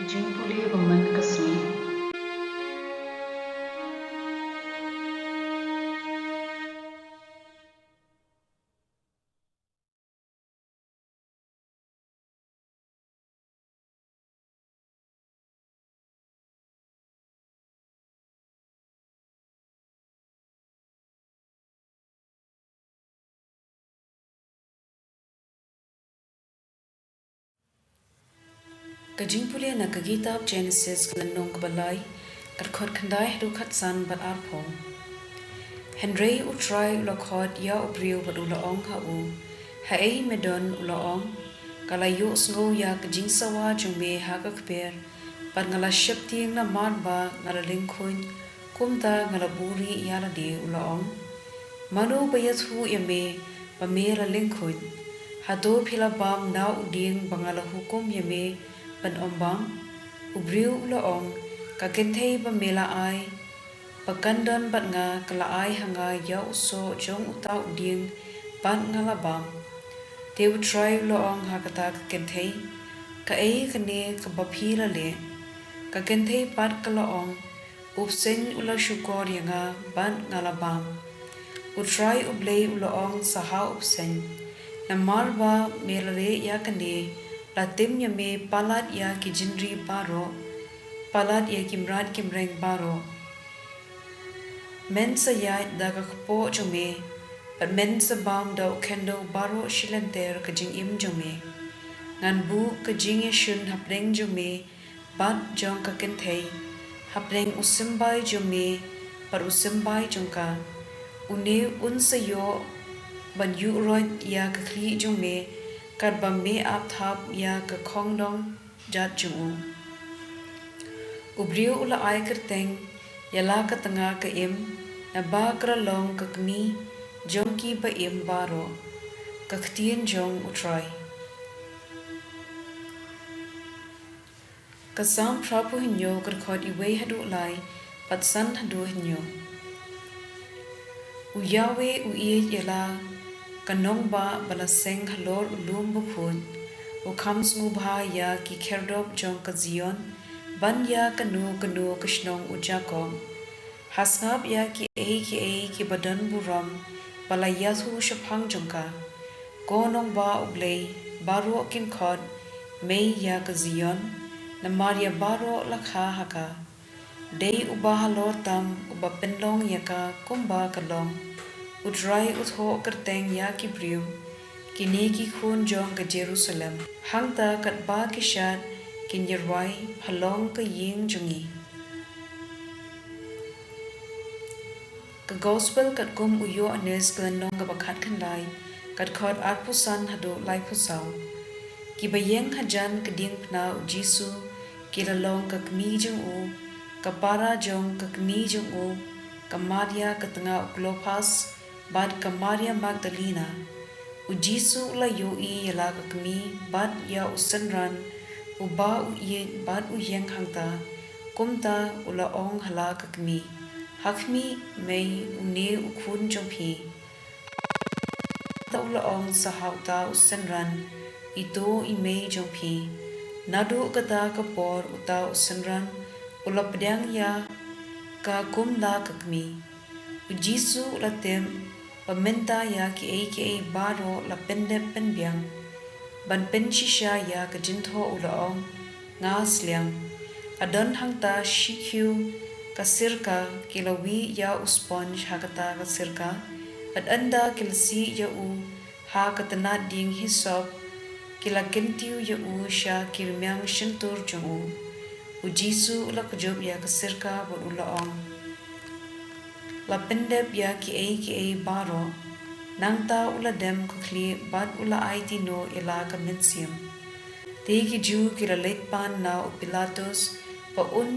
jingpule bemen kesmi. Jingpule na kitab Genesis kelenong ke Blei kerkhot kendai dukat san bat arpong. Henry utrai ulakot ya ubriu bat ulaong hau. Hai medon ulaong kalayu sngo ya kejing sawa jungme ha kakper bat ngala syepting na marba ngala lingkun kumta ngala buri ya la de ulaong. Manu bayathu yame pamera lingkun hado pila bam na uding bangala hukum yame ban ombang ubriu ulaong kakentei pamela ai pagandon bat nga kala ai hanga ya uso jong utau uding bat ngala bam te utrai ulaong hakata kakentei ka ei kene kabapila le kakentei bat kalaong upseng ula syukor yanga bat ngala bam utrai ublei ulaong saha upseng na marba melare ya kene latim yame palat ya ki jinri baro palat ya kimrat kimreng baro men saya da ka kpo jome but men sa bam da kendo baro shilenter ka jing im jome ngan bu ka jing ye shun hapreng jome bat jong ka kentei hapreng usimbai jome par usimbai jongka une unsayo ban yu rot ya ka khri jome kat bam me ap thap ya ka khongdong jat jungu ubriu ula ai kerteng yala ka tanga ka im na ba kralong ka kmi jongki ba im baro ka ktien jong utrai ka sam prapu hinyo kerkhot iwe hadu lai pat san hadu hinyo uyawe uye yala kanong ba balaseng halor ulum bukhun ukam smubha ya ki kerdop jong ka zion ban ya kanu kishnong ujakom hasngap ya ki ki badan buram balaya thu shaphang jongka konong ba ublei baro kin khod mei ya ka zion namaria baro lakha haka dei uba halor tam uba penlong yaka kumba kalong utrai utho kerteng ya ki briu kini ki khun jong ka Jerusalem hangta kat ba ki shat kin yerwai phalong ka ying jungi ka gospel kat kum uyo anes glenong ka bakhat khandai kat khot arpusan hado lai phusau ki bayeng hajan keding pna u Jisu ki lalong ka kmi jung u ka para jong ka kmi jung u ka Maria ka tanga Clopas bad ka Maria Magdalena u Jisu la yo i yala ka kmi bad ya usanran u ba u ye bad u yeng hangta kumta ula ong hala ka kmi hakmi mei u ne u khun jophi ta ula ong sa hauta usanran ito i mei jophi nadu kata ka por uta usanran ula pedang ya ka kumla ka kmi u Jisu la tem pamenta ya ki baro la pende penbiang ban penshisha ya ka jintho ulaong nga sliang adon hangta shikyu ka sirka kilawi ya usponj hakata ka sirka ad anda kilsi ya u ha katana ding hisop kila kentiu ya u sha kirmyang shintur jungu u Jisu la kajob ya ka sirka bot ulaong la pendep ya ki baro nangta ula dem kukli bat ula aiti no ila ka mensium te ki ju ki la letpan na u Pilatus pa un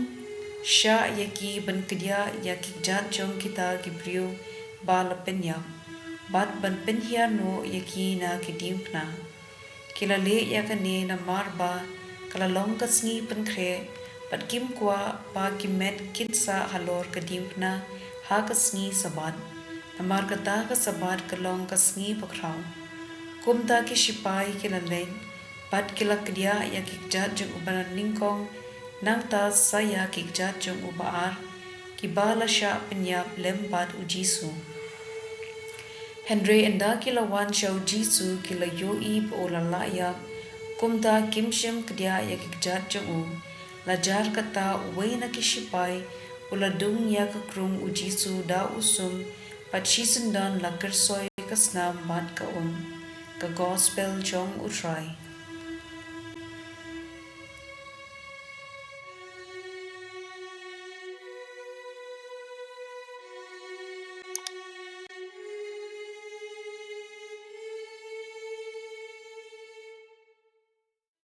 sha ya ki ban kedya ya ki jat jong kita ki priu ba la penya bat ban penya no ya ki na ki dimpna kila le ya ka ne na marba kala long ka sngi pen kre pat kim kwa ba ki met kitsa halor ka dimpna ha ka sngi sabat namar kata ka sabat ka long ka sngi pakraw kumta ki shipai ki la leng pat ki la kdia ya ki jat jung ubanan ningkong nang ta saya kikjat jong ubaar, kibala sya penyap lembat u Jisu. Henry enda kilawan sya u Jisu kila yoi bola layap, kumta kimshem kedia ya kikjat jong u, lajar kata uway na kishipai, uladung ya kekrung u Jisu da usum, pat shisendan la kersoy kasnam bat ka gospel jong utray.